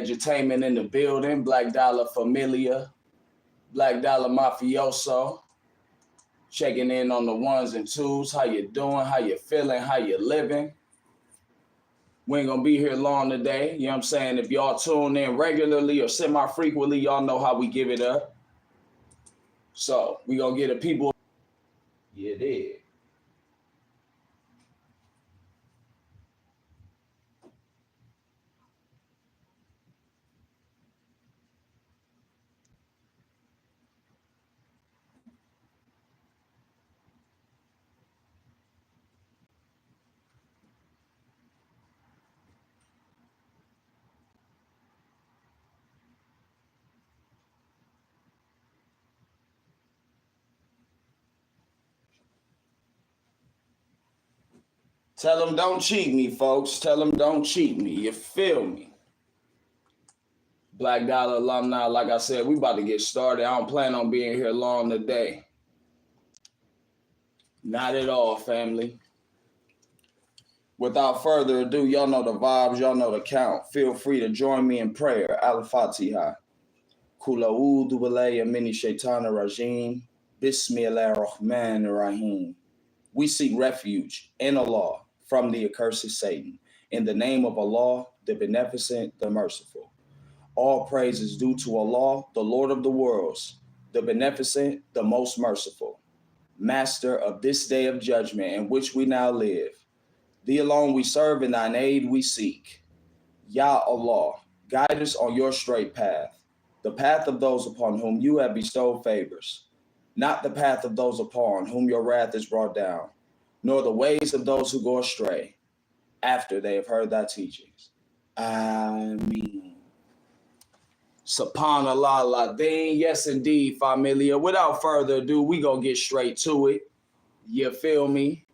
Edutainment in the building. Black Dollar Familia. Black Dollar Mafioso. Checking in on the ones and twos. How you doing? How you feeling? How you living? We ain't gonna be here long today. You know what I'm saying? If y'all tune in regularly or semi-frequently, y'all know how we give it up. So we gonna get the people. Yeah, it is. Tell them don't cheat me, folks. Tell them don't cheat me. You feel me? Black Dollar alumni, like I said, we about to get started. I don't plan on being here long today. Not at all, family. Without further ado, y'all know the vibes, y'all know the count. Feel free to join me in prayer. Al-Fatiha. Kula a'udhu billahi min shaitanir rajim. Bismillahir rahmanir rahim. We seek refuge in Allah from the accursed Satan. In the name of Allah, the Beneficent, the Merciful. All praise is due to Allah, the Lord of the worlds, the Beneficent, the Most Merciful, Master of this day of judgment in which we now live. Thee alone we serve, and thine aid we seek. Ya Allah, guide us on your straight path, the path of those upon whom you have bestowed favors, not the path of those upon whom your wrath is brought down, nor the ways of those who go astray after they have heard thy teachings. Ameen. Subhanallah Ladin. Yes, indeed, familia. Without further ado, we gonna get straight to it. You feel me?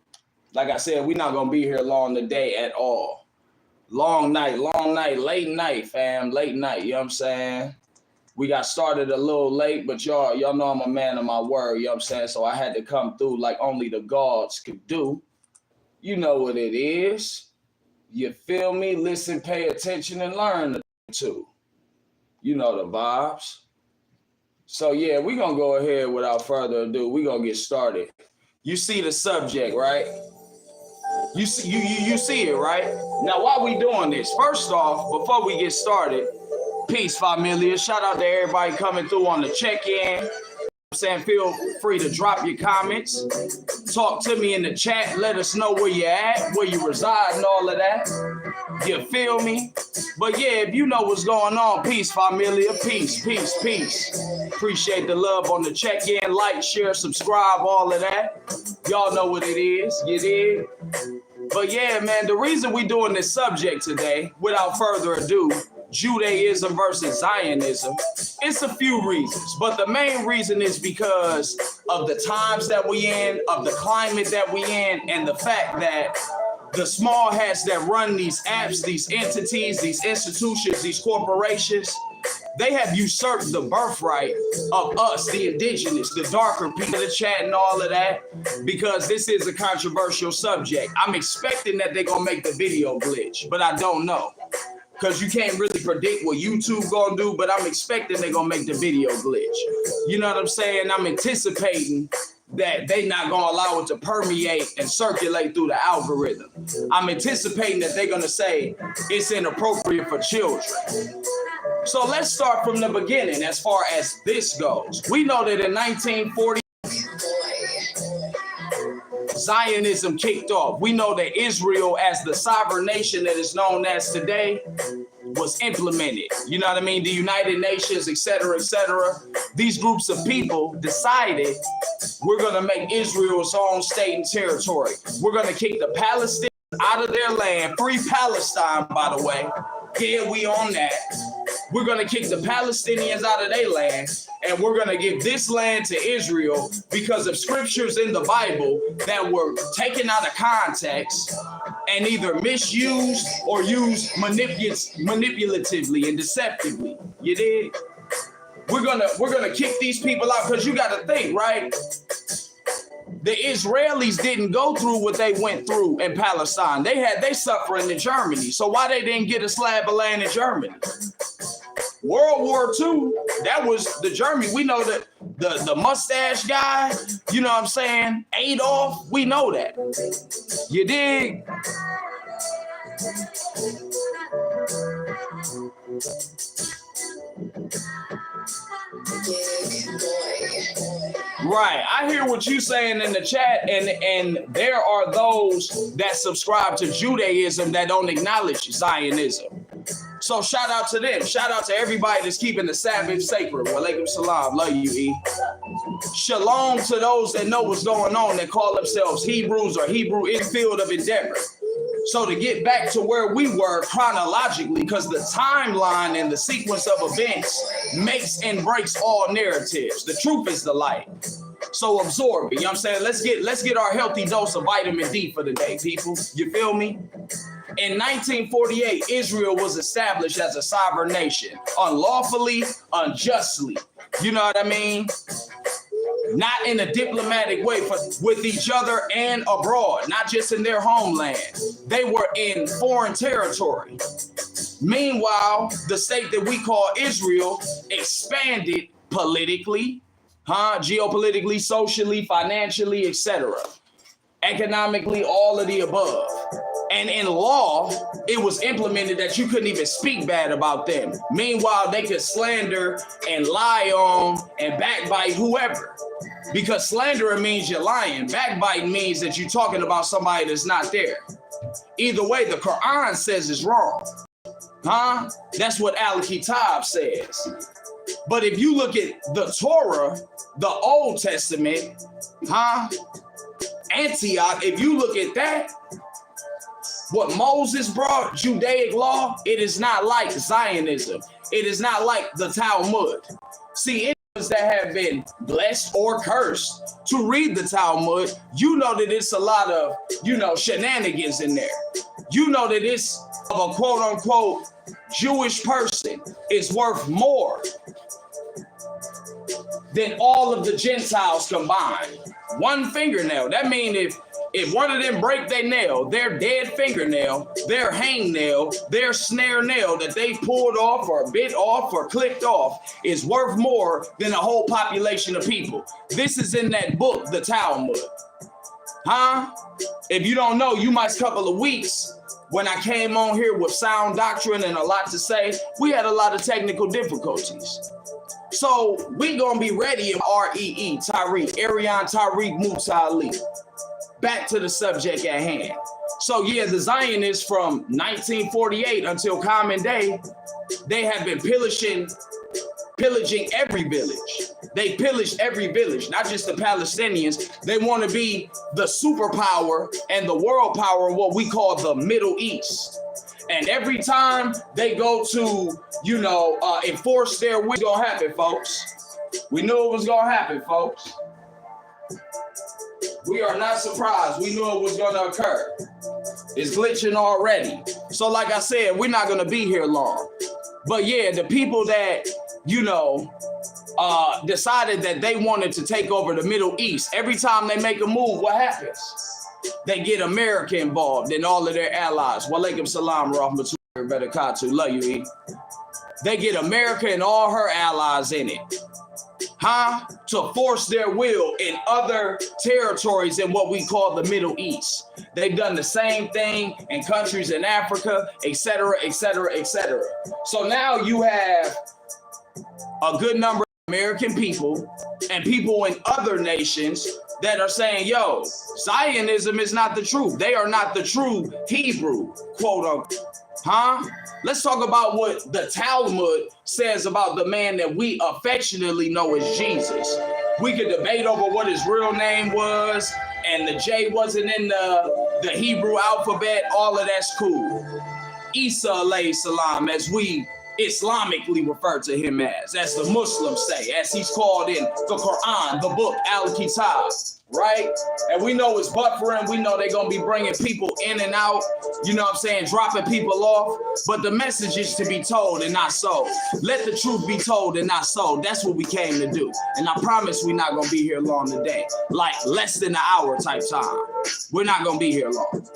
Like I said, we're not gonna be here long today at all. Long night, late night, fam, late night, you know what I'm saying? We got started a little late, but y'all know I'm a man of my word, you know what I'm saying? So I had to come through like only the gods could do. You know what it is. You feel me? Listen, pay attention, and learn too. You know the vibes. So yeah, we're gonna go ahead without further ado. We're gonna get started. You see the subject, right? You see it, right? Now, why we doing this? First off, before we get started, peace, familia. Shout out to everybody coming through on the check-in. I'm saying, feel free to drop your comments. Talk to me in the chat. Let us know where you're at, where you reside, and all of that. You feel me? But yeah, if you know what's going on, peace, familia. Peace, peace, peace. Appreciate the love on the check-in. Like, share, subscribe, all of that. Y'all know what it is. You did? But yeah, man, the reason we doing this subject today, without further ado, Judaism versus Zionism, it's a few reasons, but the main reason is because of the times that we in, of the climate that we in, and the fact that the small hats that run these apps, these entities, these institutions, these corporations, they have usurped the birthright of us, the indigenous, the darker people, the chat and all of that, because this is a controversial subject. I'm expecting that they're gonna make the video glitch, but I don't know. Because you can't really predict what YouTube gonna do, but I'm expecting they're gonna make the video glitch. You know what I'm saying? I'm anticipating that they not gonna allow it to permeate and circulate through the algorithm. I'm anticipating that they're gonna say it's inappropriate for children. So let's start from the beginning as far as this goes. We know that in 1940, Zionism kicked off. We know that Israel, as the sovereign nation that is known as today, was implemented. You know what I mean? The United Nations, et cetera, et cetera. These groups of people decided we're going to make Israel its own state and territory. We're going to kick the Palestinians out of their land. Free Palestine, by the way. Yeah, we on that. We're going to kick the Palestinians out of their land, and we're going to give this land to Israel because of scriptures in the Bible that were taken out of context and either misused or used manipulatively and deceptively. You did? We're gonna kick these people out because you got to think, right? The Israelis didn't go through what they went through in Palestine. They suffering in Germany. So why they didn't get a slab of land in Germany? World War II, that was the Germany. We know that the mustache guy, you know what I'm saying? Adolf, we know that. You dig? Right, I hear what you saying in the chat, and there are those that subscribe to Judaism that don't acknowledge Zionism. So shout out to them. Shout out to everybody that's keeping the Sabbath sacred. Walaikum salam. Love you, E. Shalom to those that know what's going on, that call themselves Hebrews or Hebrew in field of endeavor. So to get back to where we were chronologically, because the timeline and the sequence of events makes and breaks all narratives. The truth is the light. So absorb it. You know what I'm saying? Let's get our healthy dose of vitamin D for the day, people. You feel me? In 1948, Israel was established as a sovereign nation, unlawfully, unjustly. You know what I mean? Not in a diplomatic way, with each other and abroad, not just in their homeland. They were in foreign territory. Meanwhile, the state that we call Israel expanded politically, geopolitically, socially, financially, etc. Economically, all of the above. And in law, it was implemented that you couldn't even speak bad about them. Meanwhile, they could slander and lie on and backbite whoever. Because slandering means you're lying. Backbiting means that you're talking about somebody that's not there. Either way, the Quran says it's wrong. That's what Al-Kitab says. But if you look at the Torah, the Old Testament, Antioch, if you look at that, what Moses brought, Judaic law, it is not like Zionism. It is not like the Talmud. See, Indians that have been blessed or cursed to read the Talmud, you know that it's a lot of, shenanigans in there. You know that it's of a quote unquote Jewish person is worth more than all of the Gentiles combined. One fingernail. That means if one of them break their nail, their dead fingernail, their hangnail, their snare nail that they pulled off or bit off or clipped off is worth more than a whole population of people. This is in that book, the Talmud. If you don't know, you might couple of weeks when I came on here with sound doctrine and a lot to say, we had a lot of technical difficulties. So we gonna be ready in R-E-E, Tariq, Arian Tariq Mutali. Back to the subject at hand. So yeah, the Zionists from 1948 until common day, they have been pillaging every village. They pillaged every village, not just the Palestinians. They want to be the superpower and the world power in what we call the Middle East. And every time they go to, enforce their will, it's gonna happen, folks. We knew it was gonna happen, folks. We are not surprised. We knew it was going to occur. It's glitching already. So like I said, we're not going to be here long. But yeah, the people that, decided that they wanted to take over the Middle East, every time they make a move, what happens? They get America involved and all of their allies. Walaikum salam, rahmatullahi wa barakatuh. Love you, E. They get America and all her allies in it. To force their will in other territories in what we call the Middle East. They've done the same thing in countries in Africa, etc., etc., etc. So now you have a good number of American people and people in other nations that are saying, yo, Zionism is not the truth. They are not the true Hebrew, quote unquote. Let's talk about what the Talmud says about the man that we affectionately know as Jesus. We could debate over what his real name was, and the J wasn't in the Hebrew alphabet. All of that's cool. Isa alayhi salam, as we Islamically refer to him as the Muslims say, as he's called in the Quran, the book Al-Kitab, right? And we know it's buffering. We know they're going to be bringing people in and out, dropping people off. But the message is to be told and not sold. Let the truth be told and not sold. That's what we came to do. And I promise we're not going to be here long today, like less than an hour type time. We're not going to be here long.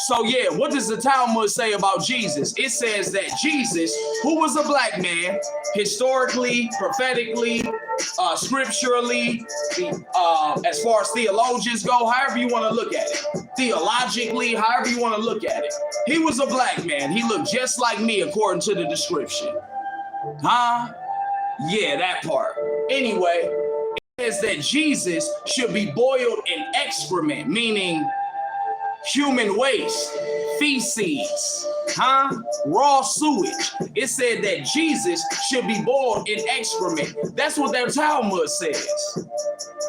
So yeah, what does the Talmud say about Jesus? It says that Jesus, who was a black man, historically, prophetically, scripturally, as far as theologians go, however you want to look at it, theologically, however you want to look at it, he was a black man. He looked just like me according to the description. Huh? Yeah, that part. Anyway, it says that Jesus should be boiled in excrement, meaning human waste, feces, raw sewage. It said that Jesus should be boiled in excrement. That's what their Talmud says.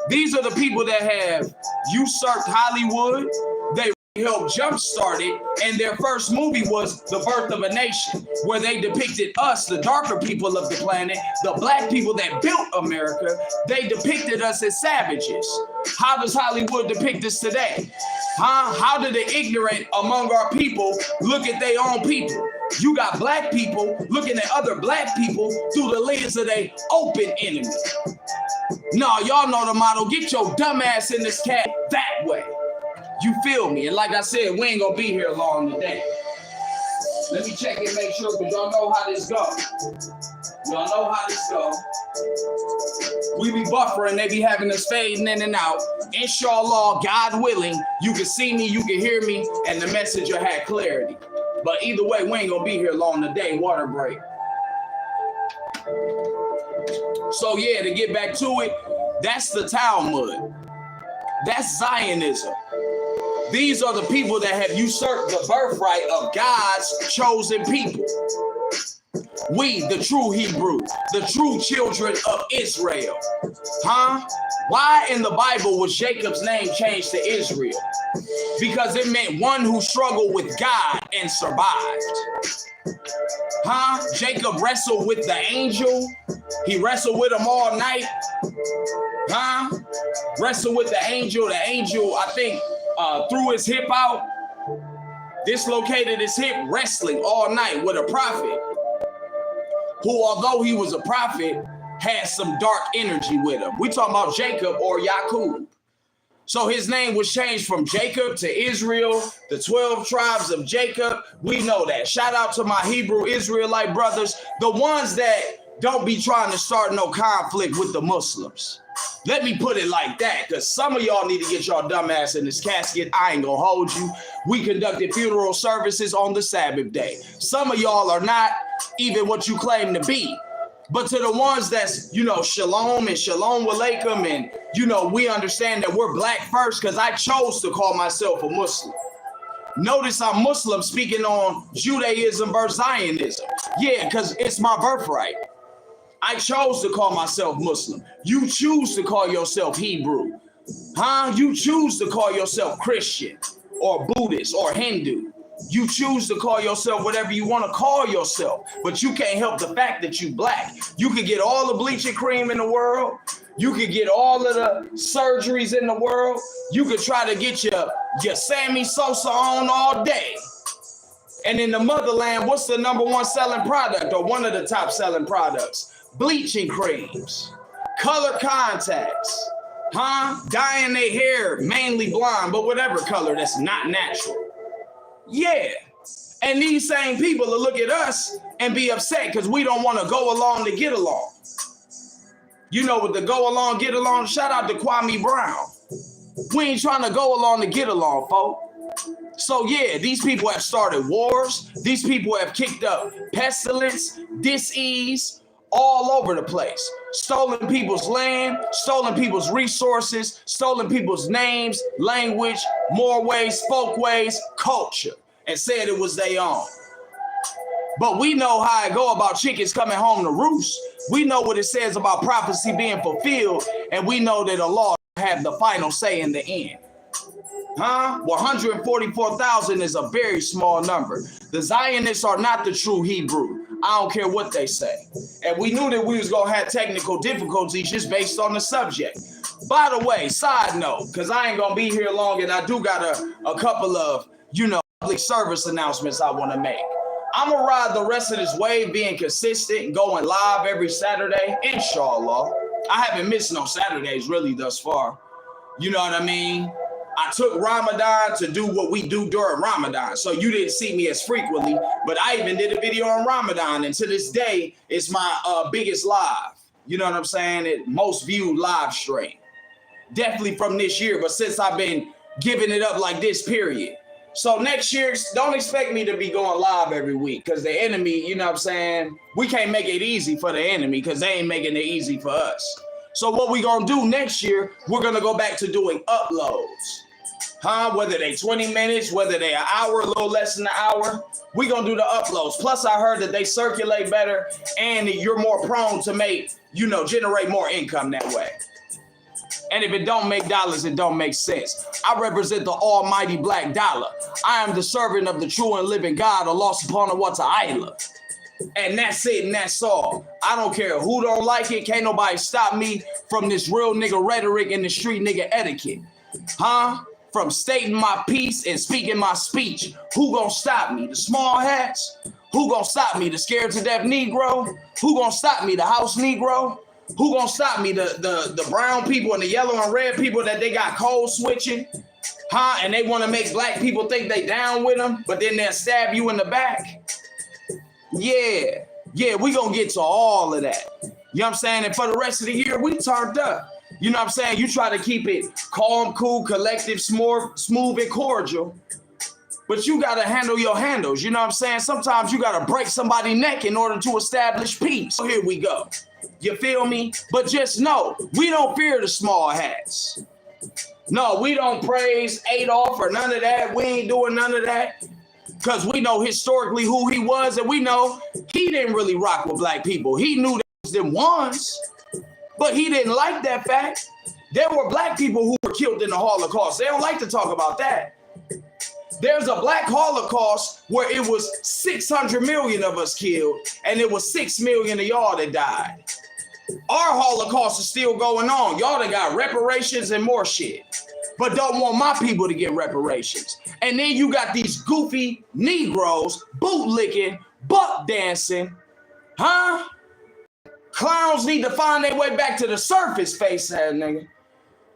These are the people that have usurped Hollywood. They helped jumpstart it, and their first movie was The Birth of a Nation, where they depicted us, the darker people of the planet, the black people that built America. They depicted us as savages. How does Hollywood depict us today? How do the ignorant among our people look at their own people? You got black people looking at other black people through the lens of their open enemy. No, y'all know the motto, get your dumb ass in this cat that way. You feel me? And like I said, we ain't gonna be here long today. Let me check and make sure, because y'all know how this goes. Y'all know how this goes. We be buffering, they be having us fading in and out. Inshallah, God willing, you can see me, you can hear me, and the message will have clarity. But either way, we ain't gonna be here long today. Water break. So yeah, to get back to it, that's the Talmud. That's Zionism. These are the people that have usurped the birthright of God's chosen people. We, the true Hebrews, the true children of Israel. Why in the Bible was Jacob's name changed to Israel? Because it meant one who struggled with God and survived. Jacob wrestled with the angel. He wrestled with him all night. Wrestled with the angel. The angel, I think, threw his hip out, dislocated his hip, wrestling all night with a prophet who, although he was a prophet, had some dark energy with him. We talking about Jacob or Yaqub. So his name was changed from Jacob to Israel, the 12 tribes of Jacob. We know that. Shout out to my Hebrew Israelite brothers, the ones that don't be trying to start no conflict with the Muslims. Let me put it like that, because some of y'all need to get y'all dumb ass in this casket. I ain't gonna hold you. We conducted funeral services on the Sabbath day. Some of y'all are not even what you claim to be. But to the ones that's, shalom and shalom alaikum, and, we understand that we're black first, because I chose to call myself a Muslim. Notice I'm Muslim speaking on Judaism versus Zionism. Yeah, because it's my birthright. I chose to call myself Muslim. You choose to call yourself Hebrew. You choose to call yourself Christian or Buddhist or Hindu. You choose to call yourself whatever you want to call yourself, but you can't help the fact that you black. You could get all the bleaching cream in the world. You could get all of the surgeries in the world. You could try to get your Sammy Sosa on all day. And in the motherland, what's the number one selling product or one of the top selling products? Bleaching creams, color contacts, dyeing their hair mainly blonde, but whatever color that's not natural. Yeah. And these same people will look at us and be upset because we don't want to go along to get along. With the go along, get along, shout out to Kwame Brown. We ain't trying to go along to get along, folks. So yeah, these people have started wars. These people have kicked up pestilence, dis-ease, all over the place. Stolen people's land, stolen people's resources, stolen people's names, language, more ways, folk ways, culture, and said it was their own. But we know how it go about chickens coming home to roost. We know what it says about prophecy being fulfilled, and we know that Allah have the final say in the end. 144,000 is a very small number. The Zionists are not the true Hebrew. I don't care what they say. And we knew that we was going to have technical difficulties just based on the subject. By the way, side note, because I ain't going to be here long, and I do got a couple of, public service announcements I want to make. I'm going to ride the rest of this wave being consistent, going live every Saturday, inshallah. I haven't missed no Saturdays really thus far. You know what I mean? I took Ramadan to do what we do during Ramadan. So you didn't see me as frequently, but I even did a video on Ramadan. And to this day, it's my biggest live. You know what I'm saying? It most viewed live stream. Definitely from this year, but since I've been giving it up like this, period. So next year, don't expect me to be going live every week because the enemy, you know what I'm saying? We can't make it easy for the enemy because they ain't making it easy for us. So what we gonna do next year, we're gonna go back to doing uploads. Whether they 20 minutes, whether they an hour, a little less than an hour, we gonna do the uploads. Plus I heard that they circulate better and you're more prone to make, generate more income that way. And if it don't make dollars, it don't make sense. I represent the almighty black dollar. I am the servant of the true and living God, Allah subhanahu wa ta'ala. And that's it, and that's all. I don't care who don't like it. Can't nobody stop me from this real nigga rhetoric and the street nigga etiquette. From stating my piece and speaking my speech. Who gonna stop me? The small hats? Who gonna stop me? The scared to death Negro? Who gonna stop me? The house Negro? Who gonna stop me? The brown people and the yellow and red people that they got code switching? And they want to make black people think they down with them, but then they'll stab you in the back. Yeah, we gonna get to all of that. You know what I'm saying? And for the rest of the year, we turned up. You know what I'm saying? You try to keep it calm, cool, collective, smooth, and cordial. But you gotta handle your handles. You know what I'm saying? Sometimes you gotta break somebody's neck in order to establish peace. So here we go. You feel me? But just know, we don't fear the small hats. No, we don't praise Adolf or none of that. We ain't doing none of that. Because we know historically who he was, and we know he didn't really rock with black people. He knew there was them ones, but he didn't like that fact. There were black people who were killed in the Holocaust. They don't like to talk about that. There's a black Holocaust where it was 600 million of us killed, and it was 6 million of y'all that died. Our Holocaust is still going on. Y'all that got reparations and more shit, but don't want my people to get reparations. And then you got these goofy Negroes bootlicking, buck dancing, Clowns need to find their way back to the surface, face ass nigga.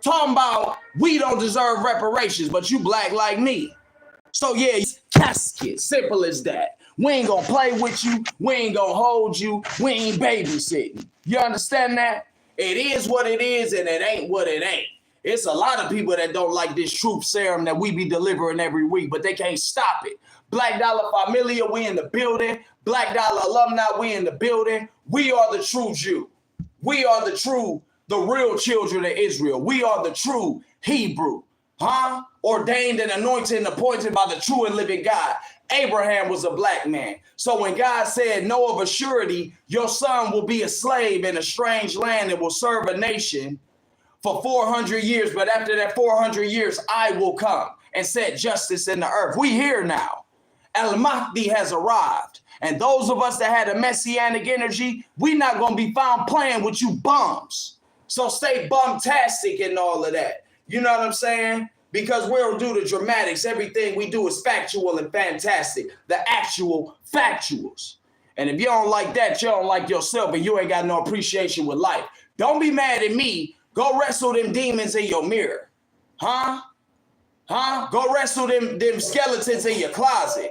Talking about we don't deserve reparations, but you black like me. So yeah, casket, simple as that. We ain't gonna play with you. We ain't gonna hold you. We ain't babysitting. You understand that? It is what it is, and it ain't what it ain't. It's a lot of people that don't like this truth serum that we be delivering every week, but they can't stop it. Black Dollar Familia, we in the building. Black Dollar Alumni, we in the building. We are the true Jew. We are the real children of Israel. We are the true Hebrew. Ordained and anointed and appointed by the true and living God. Abraham was a black man. So when God said, know of a surety, your son will be a slave in a strange land and will serve a nation for 400 years. But after that 400 years, I will come and set justice in the earth. We here now. Al-Mahdi has arrived. And those of us that had a messianic energy, we not going to be found playing with you bums. So stay bumtastic and all of that. You know what I'm saying? Because we don't do the dramatics. Everything we do is factual and fantastic. The actual factuals. And if you don't like that, you don't like yourself and you ain't got no appreciation with life. Don't be mad at me. Go wrestle them demons in your mirror. Go wrestle them skeletons in your closet.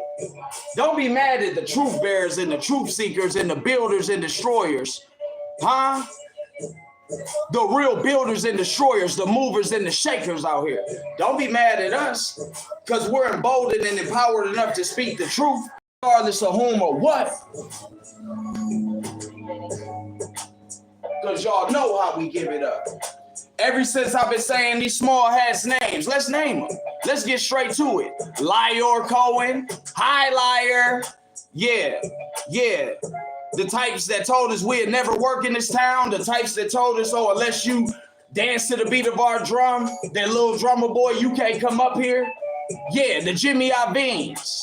Don't be mad at the truth bearers and the truth seekers and the builders and destroyers. The real builders and destroyers, the movers and the shakers out here. Don't be mad at us because we're emboldened and empowered enough to speak the truth, regardless of whom or what. Because y'all know how we give it up. Ever since I've been saying these small hats names, let's name them. Let's get straight to it. Liar Cohen, High Liar. Yeah. The types that told us we'd never work in this town. The types that told us, oh, unless you dance to the beat of our drum, that little drummer boy, you can't come up here. Yeah, the Jimmy Iovines.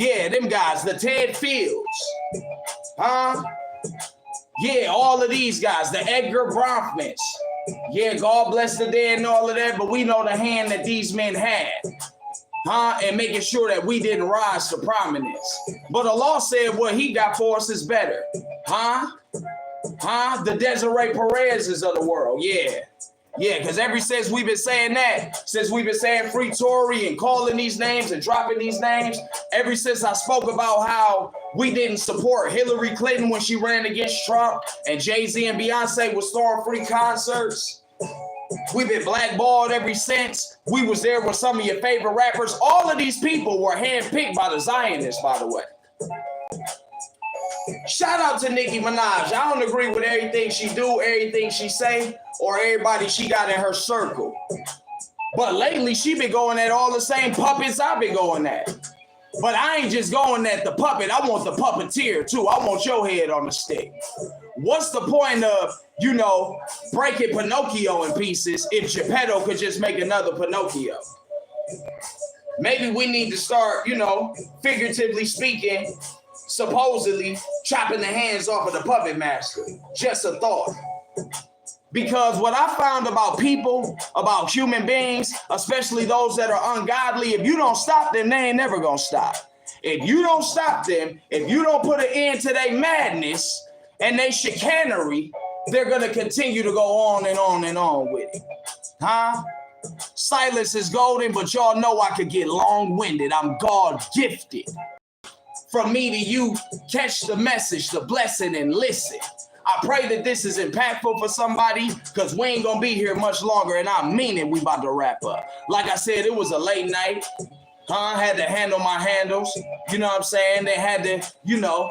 Yeah, them guys, the Ted Fields. Yeah, all of these guys, the Edgar Bronfmans. Yeah, God bless the dead and all of that, but we know the hand that these men had. And making sure that we didn't rise to prominence. But Allah said what he got for us is better. The Desiree Perez's of the world, yeah. Yeah, because ever since we've been saying that, since we've been saying free Tory and calling these names and dropping these names, ever since I spoke about how we didn't support Hillary Clinton when she ran against Trump and Jay-Z and Beyonce was throwing free concerts, we've been blackballed ever since. We was there with some of your favorite rappers. All of these people were handpicked by the Zionists, by the way. Shout out to Nicki Minaj. I don't agree with everything she do, everything she say, or everybody she got in her circle. But lately, she been going at all the same puppets I've been going at. But I ain't just going at the puppet. I want the puppeteer, too. I want your head on the stick. What's the point of, you know, breaking Pinocchio in pieces if Geppetto could just make another Pinocchio? Maybe we need to start, you know, figuratively speaking, supposedly chopping the hands off of the puppet master. Just a thought. Because what I found about people, about human beings, especially those that are ungodly, if you don't stop them, they ain't never gonna stop. If you don't stop them, if you don't put an end to their madness and their chicanery, they're gonna continue to go on and on and on with it. Huh? Silence is golden, but y'all know I could get long-winded. I'm God-gifted. From me to you, catch the message, the blessing, and listen. I pray that this is impactful for somebody, because we ain't going to be here much longer, and I mean it, we about to wrap up. Like I said, it was a late night. I had to handle my handles. You know what I'm saying? They had to, you know,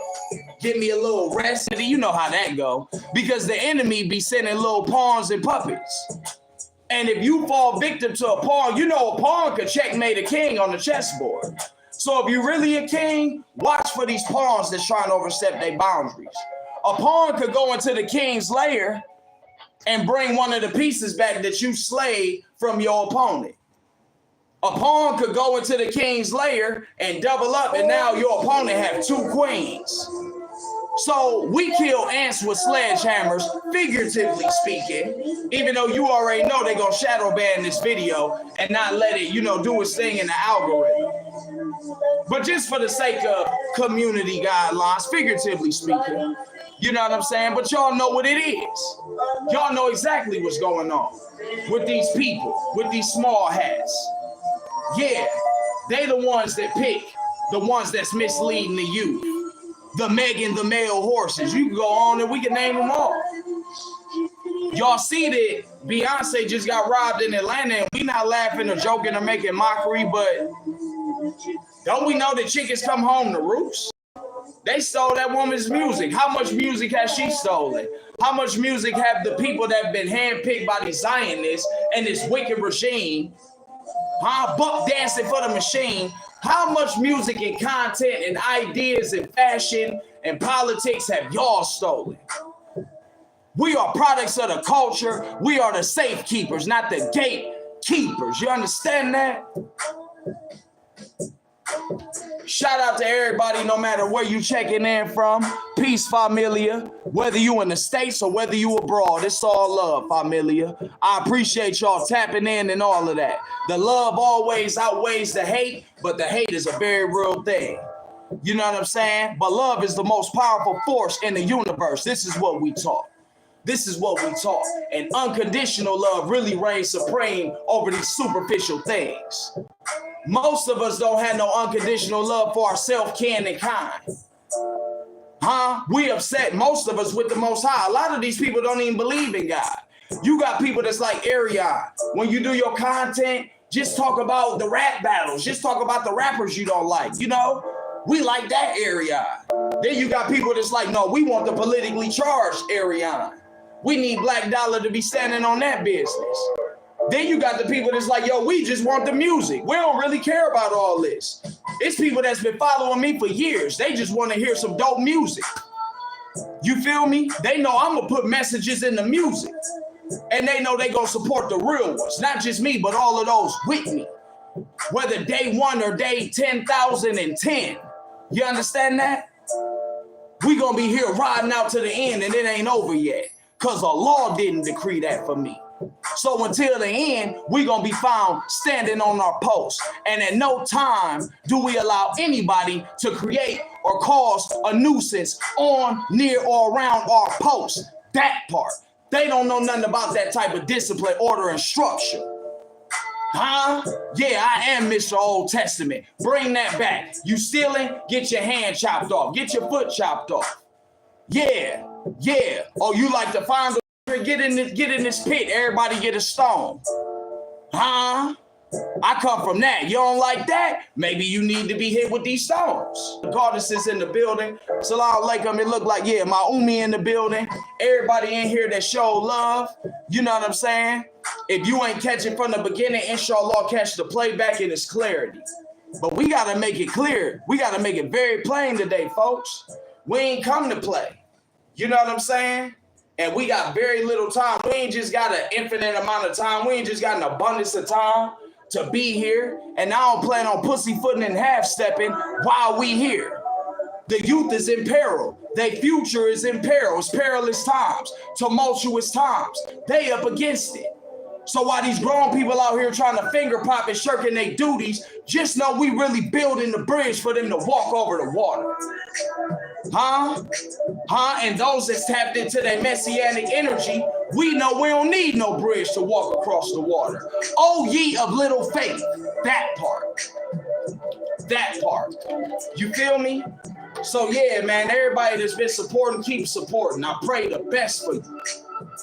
give me a little rest. You know how that go. Because the enemy be sending little pawns and puppets. And if you fall victim to a pawn, you know a pawn could checkmate a king on the chessboard. So if you're really a king, watch for these pawns that's trying to overstep their boundaries. A pawn could go into the king's lair and bring one of the pieces back that you slayed from your opponent. A pawn could go into the king's lair and double up, and now your opponent have two queens. So we kill ants with sledgehammers, figuratively speaking, even though you already know they're going to shadow ban this video and not let it, you know, do its thing in the algorithm. But just for the sake of community guidelines, figuratively speaking, you know what I'm saying? But y'all know what it is. Y'all know exactly what's going on with these people, with these small hats. Yeah, they the ones that pick, the ones that's misleading the youth. The Megan, the male horses. You can go on and we can name them all. Y'all see that Beyonce just got robbed in Atlanta, and we not laughing or joking or making mockery, but don't we know that chickens come home to roost? They stole that woman's music. How much music has she stolen? How much music have the people that have been handpicked by the Zionists and this wicked regime, buck dancing for the machine? How much music and content and ideas and fashion and politics have y'all stolen? We are products of the culture. We are the safekeepers, not the gatekeepers. You understand that? Shout out to everybody, no matter where you checking in from. Peace, familia. Whether you in the States or whether you abroad, it's all love, familia. I appreciate y'all tapping in and all of that. The love always outweighs the hate, but the hate is a very real thing. You know what I'm saying? But love is the most powerful force in the universe. This is what we taught. This is what we taught. And unconditional love really reigns supreme over these superficial things. Most of us don't have no unconditional love for ourselves, kin, and kind. We upset, most of us, with the Most High. A lot of these people don't even believe in God. You got people that's like Arion. When you do your content, just talk about the rap battles. Just talk about the rappers you don't like. You know, we like that Arion. Then you got people that's like, no, we want the politically charged Arion. We need Black Dollar to be standing on that business. Then you got the people that's like, yo, we just want the music. We don't really care about all this. It's people that's been following me for years. They just want to hear some dope music. You feel me? They know I'm going to put messages in the music. And they know they going to support the real ones. Not just me, but all of those with me. Whether day 1 or day 10,010. You understand that? We going to be here riding out to the end, and it ain't over yet. Because the law didn't decree that for me. So until the end, we're going to be found standing on our post. And at no time do we allow anybody to create or cause a nuisance on, near, or around our post. That part. They don't know nothing about that type of discipline, order, and structure. Huh? Yeah, I am Mr. Old Testament. Bring that back. You stealing? Get your hand chopped off. Get your foot chopped off. Yeah, yeah. Oh, you like to find the get in this pit. Everybody get a stone. Huh? I come from that. You don't like that? Maybe you need to be hit with these stones. The goddess is in the building. Salam alaikum. It look like, yeah, my Umi in the building. Everybody in here that show love. You know what I'm saying? If you ain't catching from the beginning, inshallah, catch the playback in its clarity. But we got to make it clear. We got to make it very plain today, folks. We ain't come to play. You know what I'm saying? And we got very little time. We ain't just got an infinite amount of time. We ain't just got an abundance of time to be here. And I don't plan on pussyfooting and half-stepping while we here. The youth is in peril. Their future is in peril. It's perilous times, tumultuous times. They up against it. So while these grown people out here trying to finger pop and shirking their duties, just know we really building the bridge for them to walk over the water. Huh? And those that's tapped into their messianic energy, we know we don't need no bridge to walk across the water. Oh, ye of little faith. That part. That part. You feel me? So yeah, man, everybody that's been supporting, keep supporting. I pray the best for you.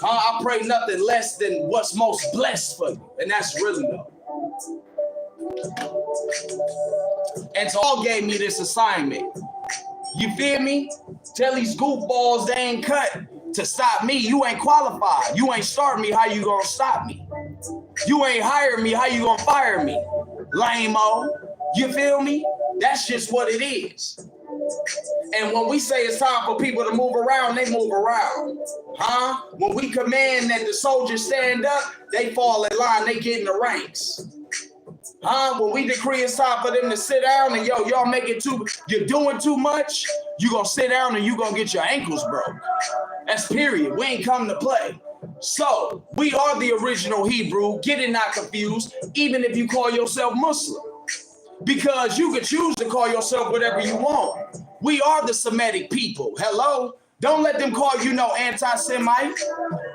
I pray nothing less than what's most blessed for you. And that's really though. And so all gave me this assignment. You feel me? Tell these goofballs they ain't cut to stop me. You ain't qualified. You ain't start me. How you gonna stop me? You ain't hire me. How you gonna fire me? Lame-o. You feel me? That's just what it is. And when we say it's time for people to move around, they move around. Huh? When we command that the soldiers stand up, they fall in line, they get in the ranks. Huh? When we decree it's time for them to sit down and y'all make it you're doing too much, you gonna sit down and you gonna get your ankles broke. That's period. We ain't come to play. So we are the original Hebrew. Get it not confused, even if you call yourself Muslim. Because you could choose to call yourself whatever you want. We are the Semitic people. Hello? Don't let them call you no anti-Semite.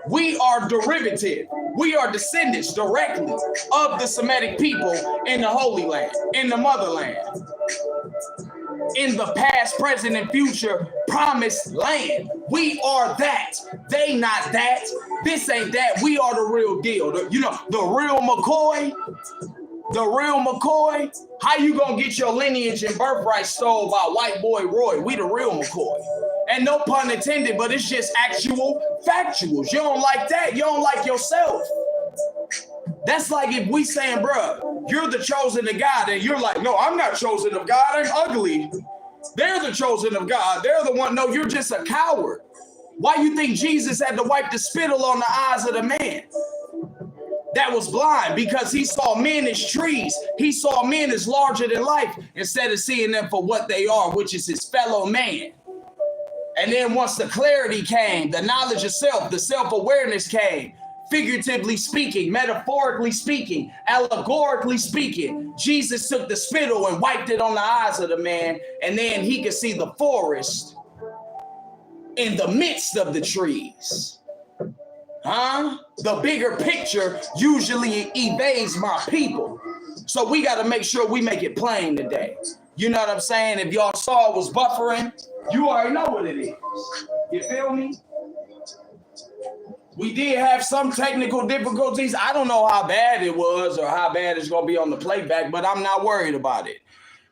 We are derivative. We are descendants directly of the Semitic people in the Holy Land, in the motherland, in the past, present, and future promised land. We are that. They not that. This ain't that. We are the real deal. The real McCoy. The real McCoy. How you gonna get your lineage and birthright stole by white boy Roy? We the real McCoy. And no pun intended, but it's just actual factuals. You don't like that. You don't like yourself. That's like if we saying, bruh, you're the chosen of God, and you're like, no, I'm not chosen of God. I'm ugly. They're the chosen of God. They're the one. No, you're just a coward. Why you think Jesus had to wipe the spittle on the eyes of the man that was blind? Because he saw men as trees. He saw men as larger than life instead of seeing them for what they are, which is his fellow man. And then once the clarity came, the knowledge of self, the self-awareness came, figuratively speaking, metaphorically speaking, allegorically speaking, Jesus took the spittle and wiped it on the eyes of the man, and then he could see the forest in the midst of the trees. Huh? The bigger picture usually evades my people. So we got to make sure we make it plain today. You know what I'm saying? If y'all saw it was buffering, you already know what it is. You feel me? We did have some technical difficulties. I don't know how bad it was or how bad it's going to be on the playback, but I'm not worried about it.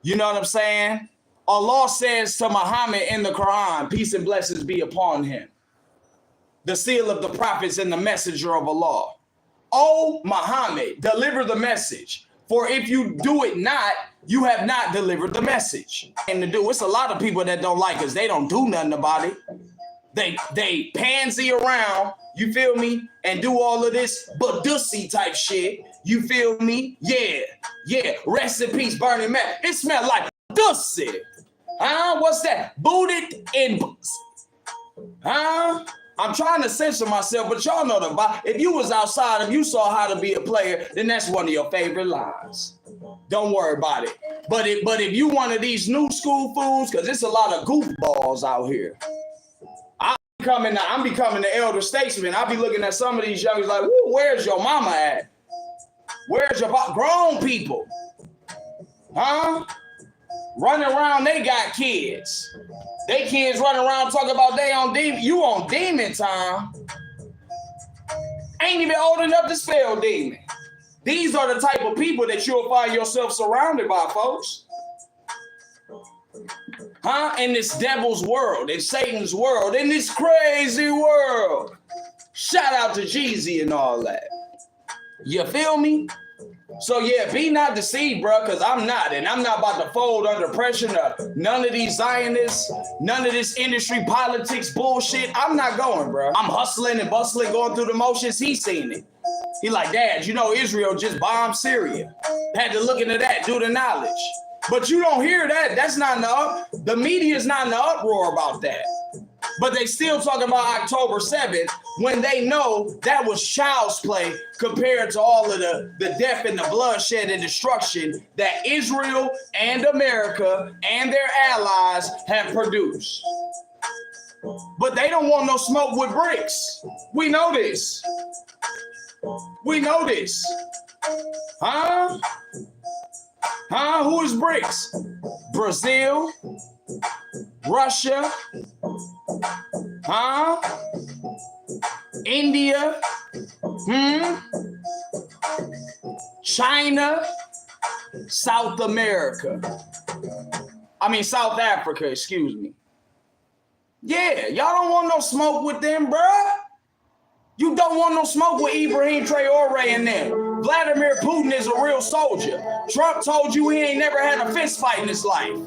You know what I'm saying? Allah says to Muhammad in the Quran, peace and blessings be upon him, the seal of the prophets and the messenger of Allah. O Muhammad, deliver the message. For if you do it not, you have not delivered the message. And to do, it's a lot of people that don't like us. They don't do nothing about it. They pansy around, you feel me, and do all of this badussy type shit. You feel me? Yeah. Rest in peace, Burning Man. It smelled like dussy. Huh? What's that? Booted in. Huh? I'm trying to censor myself, but y'all know the vibe. If you was outside, if you saw how to be a player, then that's one of your favorite lines. Don't worry about it. But if you one of these new school fools, because there's a lot of goofballs out here. I I'm becoming the elder statesman. I be looking at some of these youngsters like, woo, where's your mama at? Where's your grown people? Huh? Running around, they got kids. They kids running around talking about they on demon. You on demon time. Ain't even old enough to spell demon. These are the type of people that you'll find yourself surrounded by, folks. Huh? In this devil's world, in Satan's world, in this crazy world. Shout out to Jeezy and all that. You feel me? So yeah, be not deceived, bro, because I'm not. And I'm not about to fold under pressure to none of these Zionists, none of this industry politics bullshit. I'm not going, bro. I'm hustling and bustling, going through the motions. He's seen it. He like, Dad, you know Israel just bombed Syria. Had to look into that, do the knowledge. But you don't hear that. That's not enough. The media's not in the uproar about that. But they still talking about October 7th when they know that was child's play compared to all of the death and the bloodshed and destruction that Israel and America and their allies have produced. But they don't want no smoke with bricks. We know this. We know this. Huh? Huh? Who is BRICS? Brazil, Russia, huh? India, China, South Africa, excuse me. Yeah, y'all don't want no smoke with them, bruh. You don't want no smoke with Ibrahim Traore and them. Vladimir Putin is a real soldier. Trump told you he ain't never had a fist fight in his life.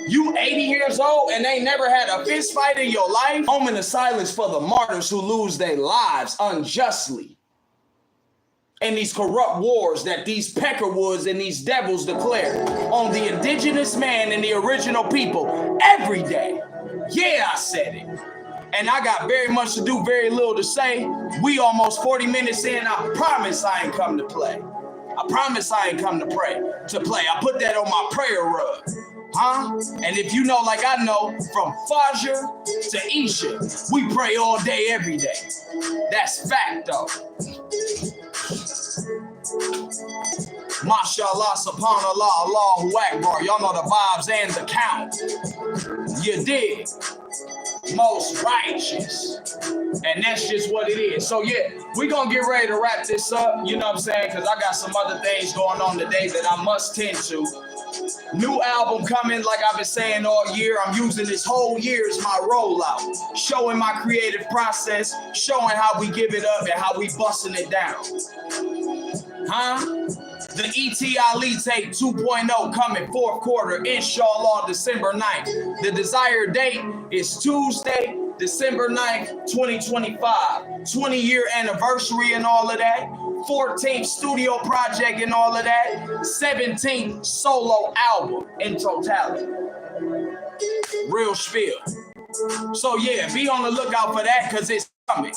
You 80 years old and ain't never had a fist fight in your life? Moment of silence for the martyrs who lose their lives unjustly in these corrupt wars that these Peckerwoods and these devils declare on the indigenous man and the original people every day. Yeah, I said it. And I got very much to do, very little to say. We almost 40 minutes in. I promise I ain't come to play. I promise I ain't come to play. I put that on my prayer rug. Huh? And if you know, like I know, from Fajr to Isha, we pray all day, every day. That's fact, though. Mashallah, subhanallah, Allahu Akbar. Y'all know the vibes and the count. You dig? Most righteous. And that's just what it is. So yeah, we're gonna get ready to wrap this up, you know what I'm saying? Because I got some other things going on today that I must tend to. New album coming, like I've been saying all year. I'm using this whole year as my rollout, showing my creative process, showing how we give it up and how we busting it down. Huh? The E.T. Ali Tape 2.0 coming fourth quarter, inshallah, December 9th. The desired date is Tuesday, December 9th, 2025. 20-year anniversary and all of that. 14th studio project and all of that. 17th solo album in totality. Real spiel. So yeah, be on the lookout for that because it's coming.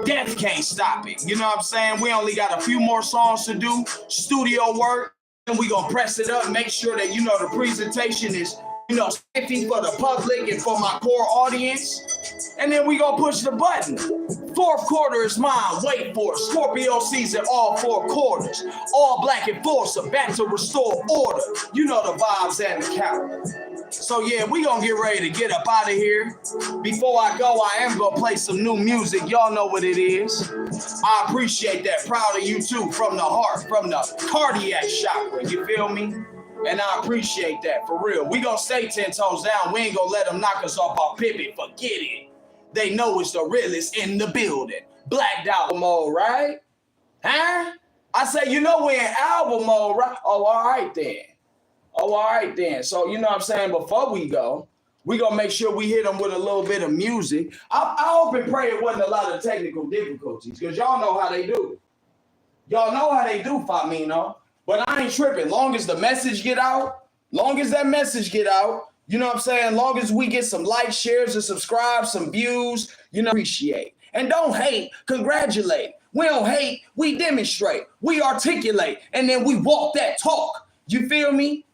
Death can't stop it. You know what I'm saying? We only got a few more songs to do, studio work, and we gonna press it up, make sure that, you know, the presentation is, you know, spiffy for the public and for my core audience. And then we gonna push the button. Fourth quarter is mine. Wait for it. Scorpio season, all four quarters. All black enforcer, back to restore order. You know the vibes and the count. So yeah, we gonna get ready to get up out of here. Before I go, I am gonna play some new music. Y'all know what it is. I appreciate that. Proud of you too, from the heart, from the cardiac chakra. You feel me? And I appreciate that, for real. We gonna stay 10 toes down. We ain't gonna let them knock us off our pivot. Forget it. They know it's the realest in the building. Black Dollar mode, right? Huh? I say, you know we're in album mode, right? Oh, all right then. Oh, all right then. So, you know what I'm saying? Before we go, we gonna make sure we hit them with a little bit of music. I hope and pray it wasn't a lot of technical difficulties, because y'all know how they do. Y'all know how they do, Famino. But I ain't tripping. Long as the message get out, long as that message get out, you know what I'm saying? Long as we get some likes, shares, and subscribes, some views, you know, appreciate. And don't hate, congratulate. We don't hate, we demonstrate, we articulate, and then we walk that talk. You feel me?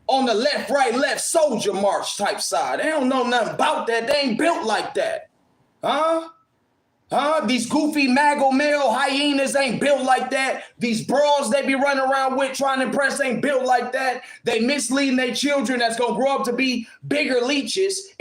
On the left, right, left soldier march type side. They don't know nothing about that. They ain't built like that. These goofy maggle male hyenas ain't built like that. These bras they be running around with trying to impress ain't built like that. They misleading their children that's gonna grow up to be bigger leeches.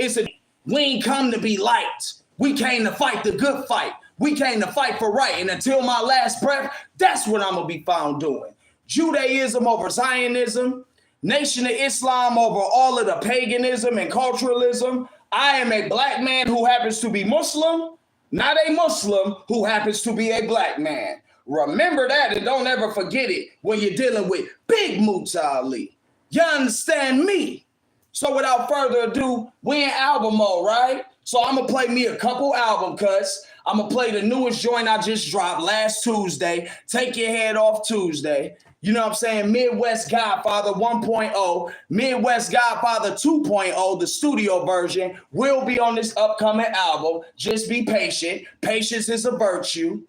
We ain't come to be liked. We came to fight the good fight. We came to fight for right. And until my last breath, that's what I'm gonna be found doing. Judaism over Zionism, Nation of Islam over all of the paganism and culturalism. I am a black man who happens to be Muslim, not a Muslim who happens to be a black man. Remember that and don't ever forget it when you're dealing with Big Muta Ali. You understand me? So without further ado, we in album mode, right? So I'm going to play me a couple album cuts. I'm going to play the newest joint I just dropped last Tuesday, Take Your Head Off Tuesday. You know what I'm saying? Midwest Godfather 1.0, Midwest Godfather 2.0, the studio version, will be on this upcoming album. Just be patient. Patience is a virtue.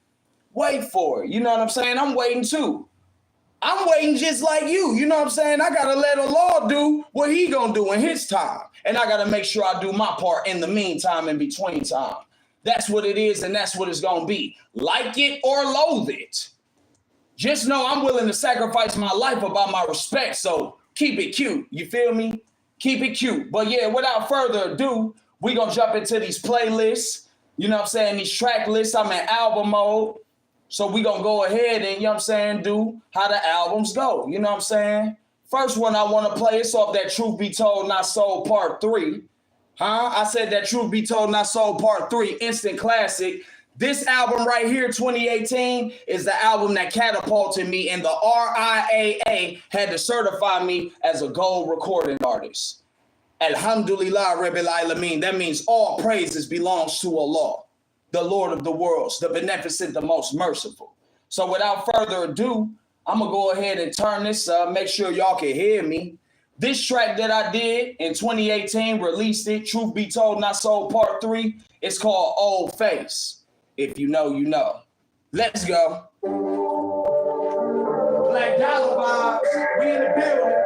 Wait for it. You know what I'm saying? I'm waiting too. I'm waiting just like you. You know what I'm saying? I got to let Allah do what he going to do in his time. And I got to make sure I do my part in the meantime, in between time. That's what it is, and that's what it's going to be. Like it or loathe it. Just know I'm willing to sacrifice my life about my respect, so keep it cute. You feel me? Keep it cute. But yeah, without further ado, we're going to jump into these playlists. You know what I'm saying? These track lists. I'm in album mode. So we're going to go ahead and, you know what I'm saying, do how the albums go. You know what I'm saying? First one I want to play, it's off that Truth Be Told, Not Sold Part 3. I said that Truth Be Told, Not Sold Part 3, instant classic. This album right here, 2018, is the album that catapulted me, and the RIAA had to certify me as a gold recording artist. Alhamdulillah Rabbil Alameen. That means all praises belongs to Allah, the Lord of the worlds, the beneficent, the most merciful. So without further ado, I'm going to go ahead and turn this up, make sure y'all can hear me. This track that I did in 2018, released it, Truth Be Told, Not Sold Part 3. It's called Old Face. If you know, you know. Let's go. Black Dollar vibes, we in the building.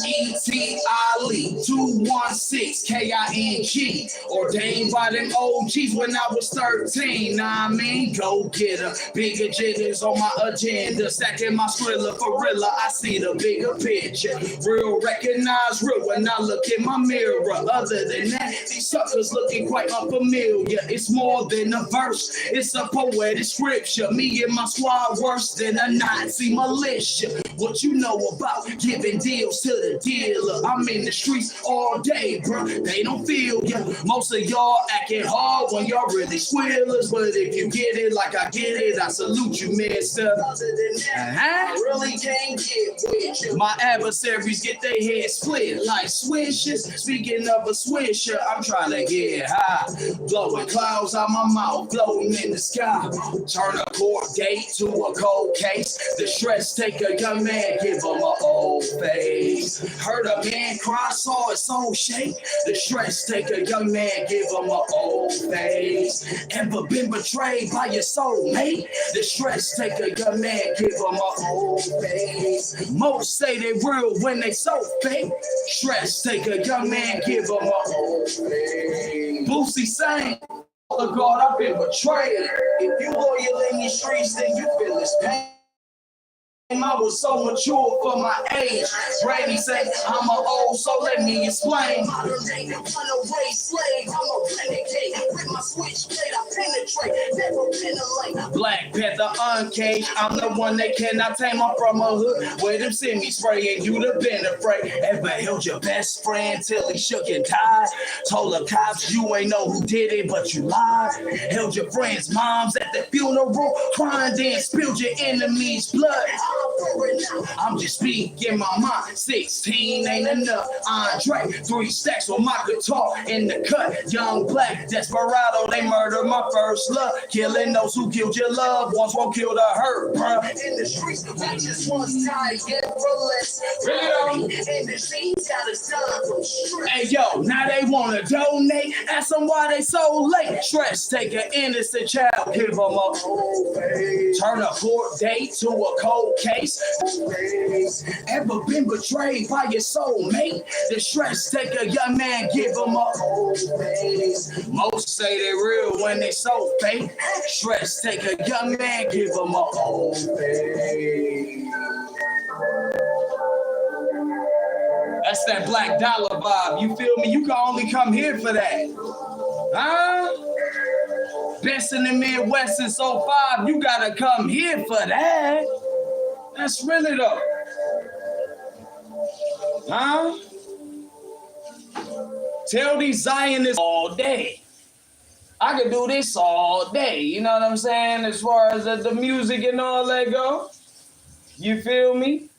E.T. Ali, 216 King, ordained by them OGs when I was 13. Nah, I mean, go get her. Bigger jitters on my agenda, stacking my Skrilla for real. I see the bigger picture. Real recognize real when I look in my mirror. Other than that, these suckers looking quite unfamiliar. It's more than a verse, it's a poetic scripture. Me and my squad worse than a Nazi militia. What you know about giving deals to the dealer? I'm in the streets all day, bro. They don't feel ya. Most of y'all acting hard when y'all really squealers. But if you get it like I get it, I salute you, mister. Other than that, I really can't get with you. My adversaries get their heads split like swishers. Speaking of a swisher, I'm trying to get high. Blowing clouds out my mouth, floating in the sky. Turn a court date to a cold case. The stress take a young man, give him an old face. Heard a man cry, saw his soul shake. The stress take a young man, give him an old face. Ever been betrayed by your soulmate? The stress take a young man, give him an old face. Most say they real when they so fake. Stress take a young man, give him an old face. Boosie saying, oh God, I've been betrayed. If you loyal in your streets, then you feel this pain. I was so mature for my age. Brady said, I'm an old, so let me explain. Modern day, runaway slave. I'm a renegade. With my switchblade, I penetrate. Never penetrate. Black Panther uncaged. I'm the one they cannot tame. I'm from a hood where them send me spraying. You'd have been afraid. Ever held your best friend till he shook and died? Told the cops you ain't know who did it, but you lied. Held your friend's moms at the funeral, crying, then spilled your enemy's blood. I'm just speaking my mind. 16 ain't enough. Andre, 3 stacks on my guitar in the cut. Young black desperado, they murdered my first love. Killing those who killed your loved ones won't kill the hurt, bruh. In the streets, we just want to die, get for less. Really don't Hey yo, now they wanna donate. Ask them why they so late. Stress, take an innocent child, give them a turn a court date to a cold case. Ever been betrayed by your soulmate? The stress, take a young man, give them a most say they real when they so fake. Stress, take a young man, give them a That's that Black Dollar vibe. You feel me? You can only come here for that. Huh? Best in the Midwest since 05. You gotta come here for that. That's really though. Huh? Tell these Zionists all day. I could do this all day. You know what I'm saying? As far as the music and all that go. You feel me?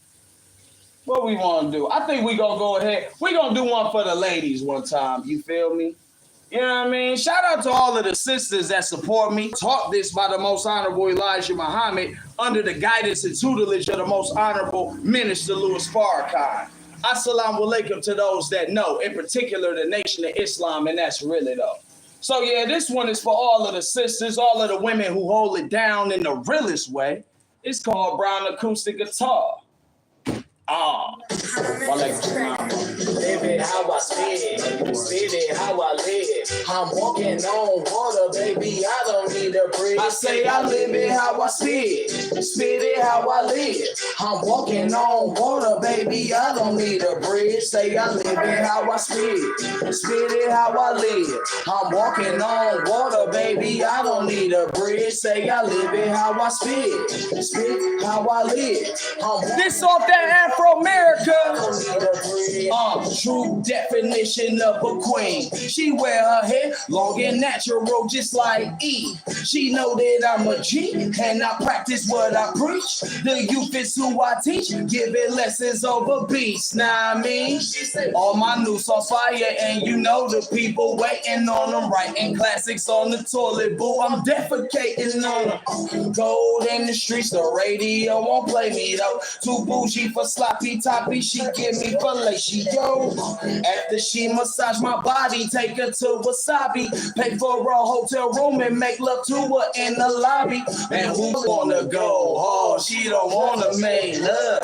What we want to do? I think we gonna go ahead. We gonna do one for the ladies one time. You feel me? You know what I mean? Shout out to all of the sisters that support me. Taught this by the most honorable Elijah Muhammad under the guidance and tutelage of the most honorable Minister Louis Farrakhan. Assalamu alaikum to those that know, in particular the Nation of Islam, and that's really though. So yeah, this one is for all of the sisters, all of the women who hold it down in the realest way. It's called Brown Acoustic Guitar. Live it how I spit it how I live. I'm walking on water, baby. I don't need a bridge. I say I live it how I spit it how I live. I'm walking on water, baby. I don't need a bridge. Say I live it how I spit it how I live. I'm walking on water, baby. I don't need a bridge. Say I live it how I spit how I live. This off that Afro-America. True definition of a queen. She wear her hair long and natural, just like Eve. She know that I'm a G, and I practice what I preach. The youth is who I teach, giving lessons over beats. Now I mean, all my new songs fire, and you know the people waiting on them, writing classics on the toilet, boo. I'm defecating on them. Gold in the streets, the radio won't play me though. Too bougie for sloppy toppy, she give me fellatio. After she massage my body, take her to Wasabi, pay for a hotel room and make love to her in the lobby. And who wanna go hard? She don't wanna make love.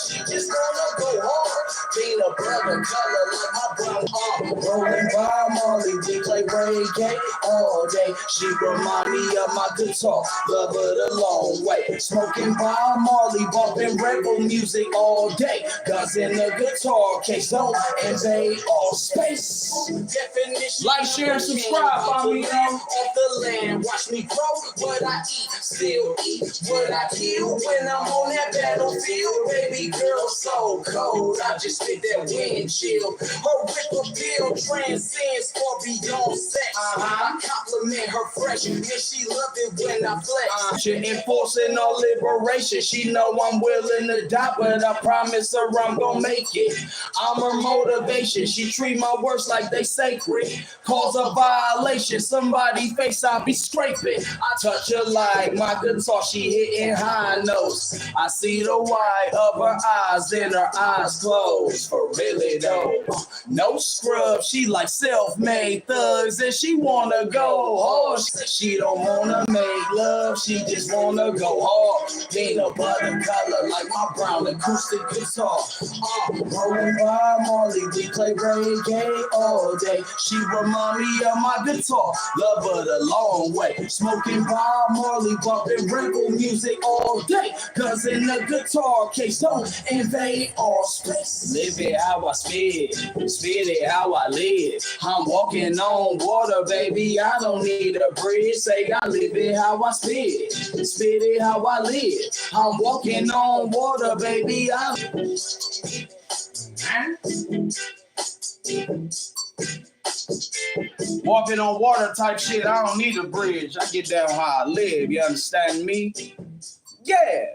She just wanna go hard. Peanut butter color like my brown arm. Rolling by Molly, we play reggae all day. She remind me of my guitar, love her the long way. Smoking by Molly, bumping rebel music all day. Guns in the guitar case, don't invade all space. Definition like, share, and subscribe. Off the land, watch me grow what I eat, still eat what I kill. When I'm on that battlefield, baby girl so cold, I just spit that wind chill. Her whip appeal transcends far beyond sex. I compliment her fresh, and she loved it when I flex. She enforcing all liberation. She know I'm willing to die, but I promise her I'm gonna make it. I'm her motivation. She treat my words like they sacred. Cause a violation, somebody face I be scraping. I touch her like my guitar, she hitting high notes. I see the white of her eyes, then her eyes closed. For really though, no scrub. She like self-made thugs, and she wanna go hard. She don't wanna make love, she just wanna go hard. Peanut butter color like my brown acoustic guitar. Rolling by Molly, we play reggae all day. She remind me of my guitar, love her the long way. Smoking by Molly, bumping rebel music all day. Cause in the guitar case, don't invade all space. Live it how I spit it how I live. I'm walking on water, baby, I don't need a bridge. Say I live it how I spit it how I live. I'm walking on water, baby, walking on water type shit. I don't need a bridge. I get down how I live. You understand me? Yeah.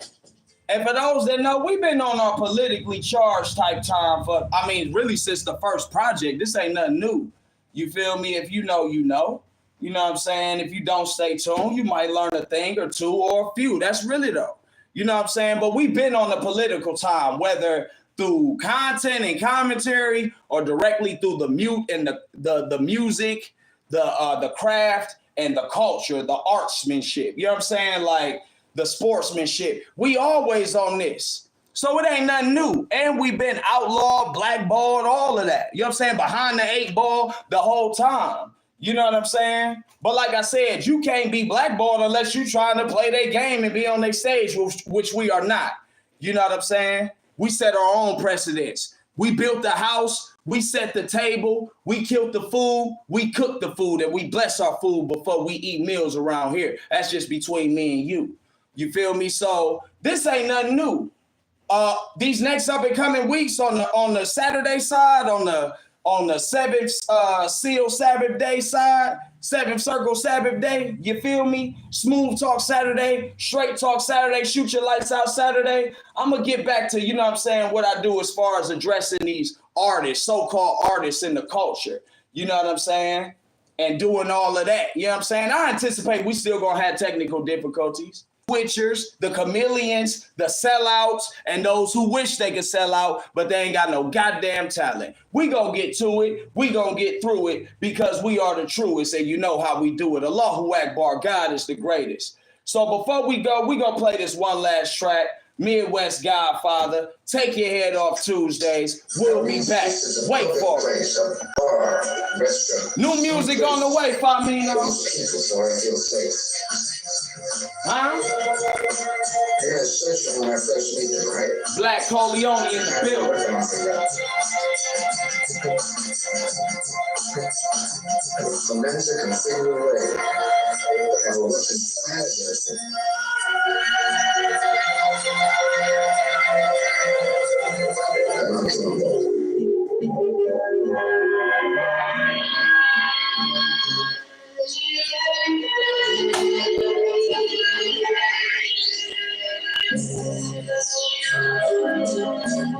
And for those that know, we've been on our politically charged type time for, really since the first project. This ain't nothing new. You feel me? If you know, you know. You know what I'm saying? If you don't, stay tuned. You might learn a thing or two or a few. That's really though. You know what I'm saying? But we've been on the political time, whether through content and commentary or directly through the mute and the music, the craft and the culture, the artsmanship. You know what I'm saying? Like the sportsmanship. We always on this. So it ain't nothing new. And we've been outlawed, blackballed, all of that. You know what I'm saying? Behind the 8 ball the whole time. You know what I'm saying? But like I said, you can't be blackballed unless you're trying to play their game and be on their stage, which we are not. You know what I'm saying? We set our own precedents. We built the house. We set the table. We killed the food. We cooked the food, and we bless our food before we eat meals around here. That's just between me and you. You feel me? So this ain't nothing new. These next up and coming weeks on the Saturday side, on the seventh seal Sabbath day side, 7th circle Sabbath day, you feel me? Smooth talk Saturday, straight talk Saturday, shoot your lights out Saturday. I'm gonna get back to, you know what I'm saying, what I do as far as addressing these artists, so-called artists in the culture. You know what I'm saying? And doing all of that. You know what I'm saying? I anticipate we still gonna have technical difficulties. Switchers, the chameleons, the sellouts, and those who wish they could sell out, but they ain't got no goddamn talent. We gonna get to it. We gonna get through it because we are the truest, and you know how we do it. Allahu Akbar, God is the greatest. So before we go, we gonna play this one last track. Midwest Godfather, take your head off Tuesdays. We'll be back. Wait for it. New music on the way, Famino. Huh? Black Coleone in the building.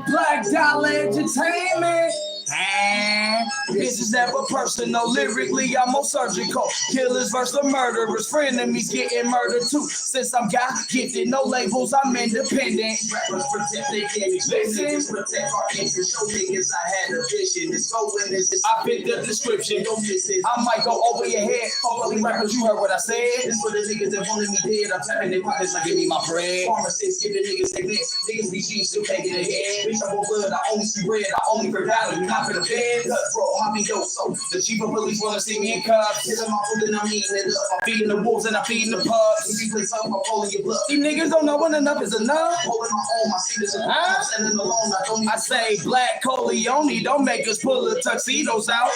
Black Dollaar Entertainment. This is never personal. Lyrically, I'm more surgical. Killers versus murderers. Frenemies getting murdered too. Since I'm God gifted, no labels, I'm independent. Rappers protect their image. Listen, protect our interest. Show niggas I had a vision. It's going this. I fit the description. Don't miss it. I might go over your head. Hopefully, rappers, you heard what I said. This for the niggas that wanted me dead. I'm tapping their pockets like give me my bread. Pharmacists giving niggas their mix. Niggas be cheap, still taking their head. Bitch, I want blood. I only see red. I only for value. Not for the bed. Bro, I be yo, so the chief of police wanna see me in cuffs. Killing my food and I'm eating it up. I'm feeding the wolves and I'm feeding the pups. If you play something, I'm pulling your blood. These niggas don't know when enough is enough. Holding my own, my seat is enough. I'm standing alone, I say Black Coleone, don't make us pull the tuxedos out.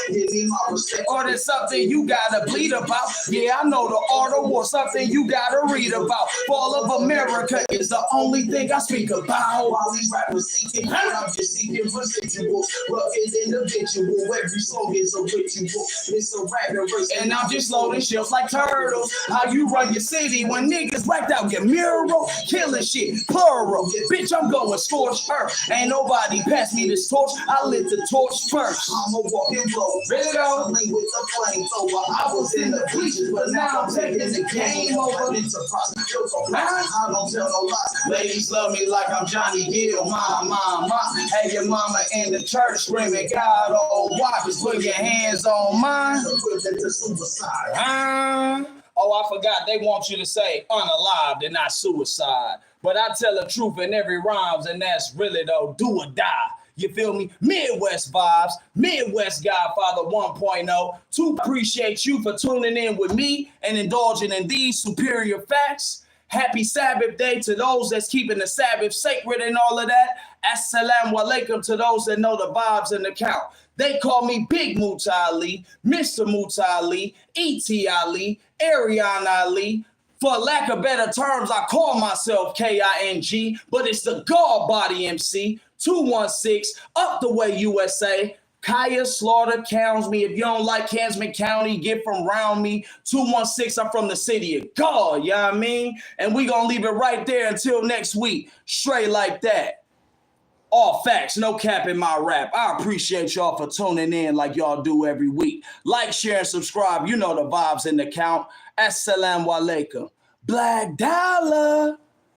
Or there's something you gotta bleed about. Yeah, I know the art of war, something you gotta read about. Fall of America is the only thing I speak about. While these rappers seeking, I'm just seeking residuals. Rugged individual, every song is a ritual. It's a rap race, and I'm just loading shells like turtles. How you run your city when niggas wiped out your mural? Killing shit, plural. Bitch, I'm going scorched earth. Ain't nobody pass me this torch. I lit the torch first. I'm a walking blow. Video with the flamethrower. I was in the bleachers, but now I'm taking the game over. It's a process. I don't tell no lies. Ladies love me like I'm Johnny Gill. Mama. Hey, your mama in the church screaming, God, oh, why? Just put your hands on mine. Oh, I forgot. They want you to say unalived and not suicide. But I tell the truth in every rhymes, and that's really though do or die. You feel me? Midwest vibes, Midwest Godfather 1.0. To appreciate you for tuning in with me and indulging in these superior facts. Happy Sabbath day to those that's keeping the Sabbath sacred and all of that. As-salamu alaikum to those that know the vibes and the count. They call me Big Muta Ali, Mr. Muta Ali, E.T. Ali, Ariana Ali. For lack of better terms, I call myself King, but it's the God Body MC, 216, up the way USA. Kaya Slaughter counts me. If you don't like Kansman County, get from round me. 216, I'm from the city of God, you know what I mean? And we gonna leave it right there until next week. Straight like that. All facts, no cap in my rap. I appreciate y'all for tuning in like y'all do every week. Like, share, and subscribe. You know the vibes in the count. As-salamu alaikum. Black Dollaar.